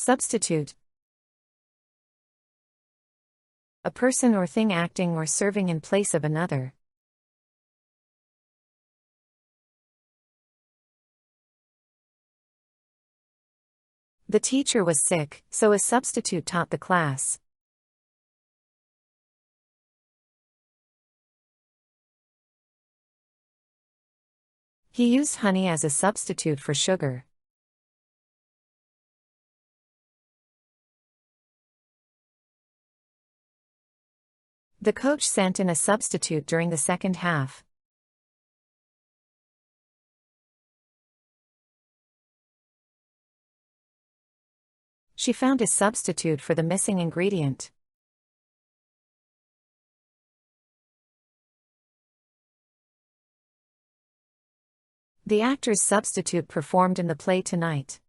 Substitute. A person or thing acting or serving in place of another. The teacher was sick, so a substitute taught the class. He used honey as a substitute for sugar. The coach sent in a substitute during the second half. She found a substitute for the missing ingredient. The actor's substitute performed in the play tonight.